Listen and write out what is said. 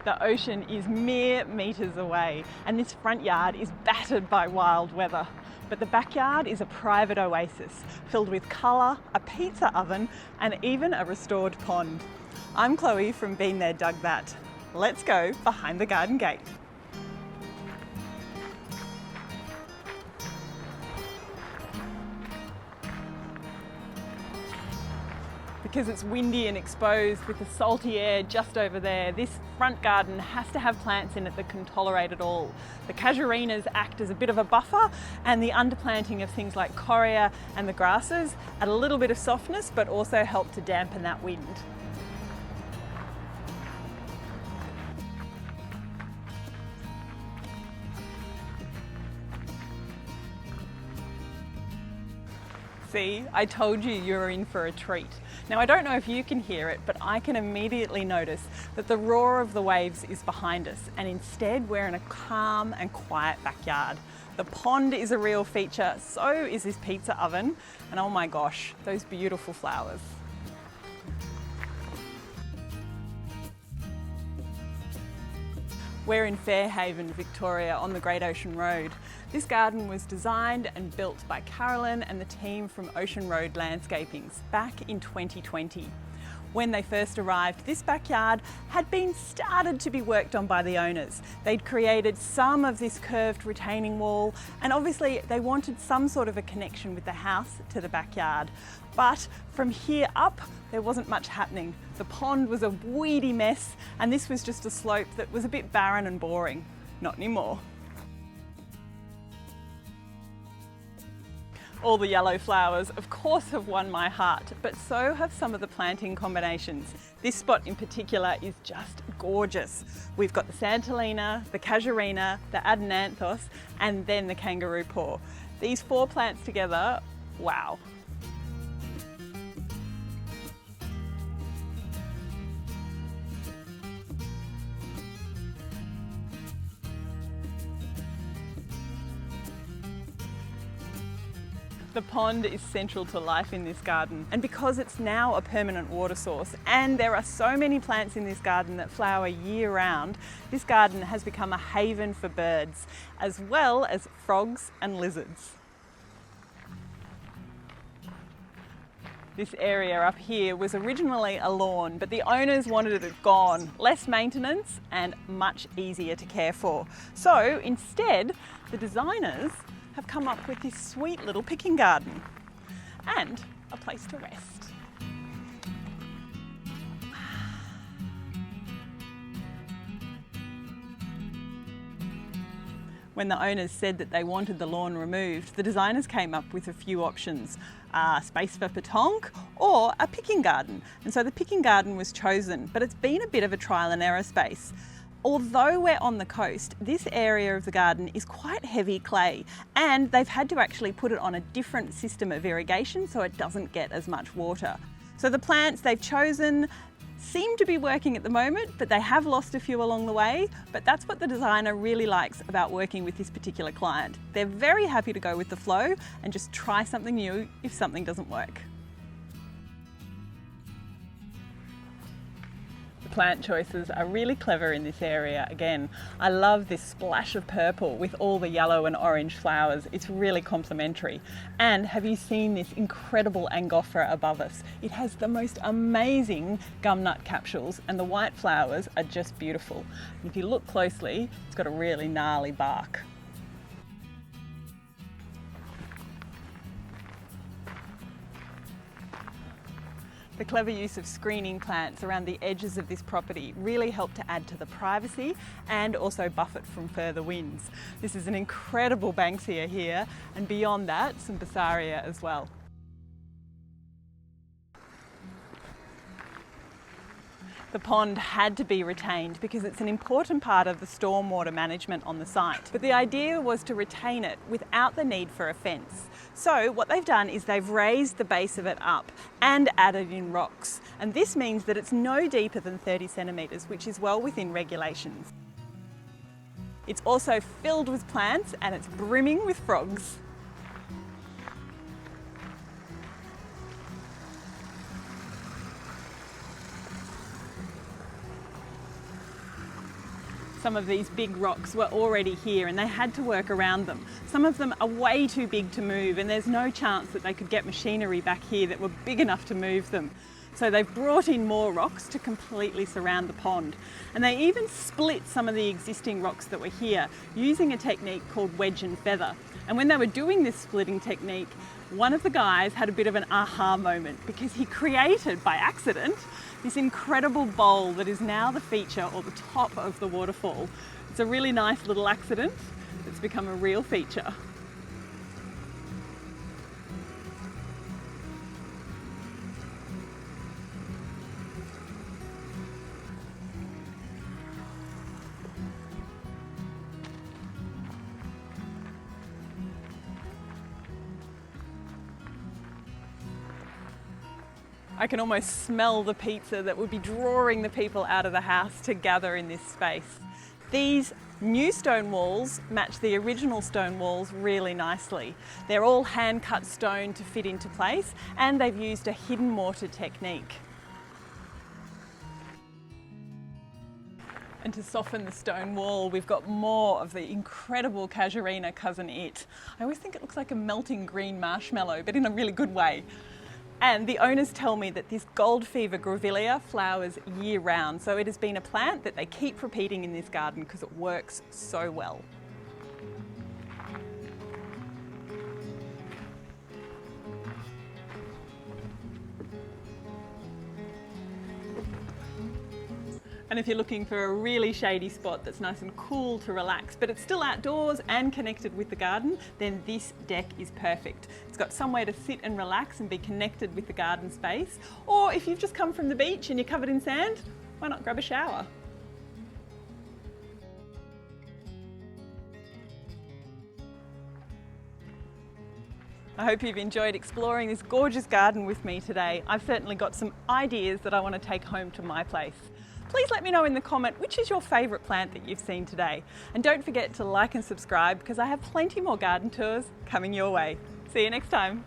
The ocean is mere metres away, and this front yard is battered by wild weather. But the backyard is a private oasis filled with colour, a pizza oven, and even a restored pond. I'm Chloe from Been There Dug That. Let's go behind the garden gate. Because it's windy and exposed with the salty air just over there, this front garden has to have plants in it that can tolerate it all. The casuarinas act as a bit of a buffer, and the underplanting of things like coria and the grasses add a little bit of softness but also help to dampen that wind. See, I told you were in for a treat. Now I don't know if you can hear it, but I can immediately notice that the roar of the waves is behind us, and instead we're in a calm and quiet backyard. The pond is a real feature, so is this pizza oven, and oh my gosh, those beautiful flowers. We're in Fairhaven, Victoria, on the Great Ocean Road. This garden was designed and built by Carolyn and the team from Ocean Road Landscapings back in 2020. When they first arrived, this backyard had been started to be worked on by the owners. They'd created some of this curved retaining wall, and obviously they wanted some sort of a connection with the house to the backyard. But from here up, there wasn't much happening. The pond was a weedy mess, and this was just a slope that was a bit barren and boring. Not anymore. All the yellow flowers, of course, have won my heart, but so have some of the planting combinations. This spot in particular is just gorgeous. We've got the Santolina, the Casuarina, the Adenanthus, and then the Kangaroo Paw. These four plants together, wow. The pond is central to life in this garden, and because it's now a permanent water source and there are so many plants in this garden that flower year round, this garden has become a haven for birds as well as frogs and lizards. This area up here was originally a lawn, but the owners wanted it gone, less maintenance and much easier to care for. So instead, the designers have come up with this sweet little picking garden and a place to rest. When the owners said that they wanted the lawn removed, the designers came up with a few options. Space for petanque or a picking garden. And so the picking garden was chosen, but it's been a bit of a trial and error space. Although we're on the coast, this area of the garden is quite heavy clay, and they've had to actually put it on a different system of irrigation so it doesn't get as much water. So the plants they've chosen seem to be working at the moment, but they have lost a few along the way. But that's what the designer really likes about working with this particular client. They're very happy to go with the flow and just try something new if something doesn't work. Plant choices are really clever in this area. Again, I love this splash of purple with all the yellow and orange flowers. It's really complementary. And have you seen this incredible Angophora above us? It has the most amazing gumnut capsules, and the white flowers are just beautiful. And if you look closely, it's got a really gnarly bark. The clever use of screening plants around the edges of this property really helped to add to the privacy and also buff it from further winds. This is an incredible Banksia here, and beyond that, some Bassaria as well. The pond had to be retained because it's an important part of the stormwater management on the site. But the idea was to retain it without the need for a fence. So what they've done is they've raised the base of it up and added in rocks. And this means that it's no deeper than 30 centimetres, which is well within regulations. It's also filled with plants and it's brimming with frogs. Some of these big rocks were already here and they had to work around them. Some of them are way too big to move and there's no chance that they could get machinery back here that were big enough to move them. So they've brought in more rocks to completely surround the pond. And they even split some of the existing rocks that were here using a technique called wedge and feather. And when they were doing this splitting technique, one of the guys had a bit of an aha moment because he created by accident this incredible bowl that is now the feature or the top of the waterfall. It's a really nice little accident that's become a real feature. I can almost smell the pizza that would be drawing the people out of the house to gather in this space. These new stone walls match the original stone walls really nicely. They're all hand-cut stone to fit into place, and they've used a hidden mortar technique. And to soften the stone wall, we've got more of the incredible Casuarina cousin it. I always think it looks like a melting green marshmallow, but in a really good way. And the owners tell me that this gold fever grevillea flowers year round, so it has been a plant that they keep repeating in this garden because it works so well. And if you're looking for a really shady spot that's nice and cool to relax, but it's still outdoors and connected with the garden, then this deck is perfect. It's got somewhere to sit and relax and be connected with the garden space. Or if you've just come from the beach and you're covered in sand, why not grab a shower? I hope you've enjoyed exploring this gorgeous garden with me today. I've certainly got some ideas that I want to take home to my place. Please let me know in the comment which is your favourite plant that you've seen today. And don't forget to like and subscribe because I have plenty more garden tours coming your way. See you next time.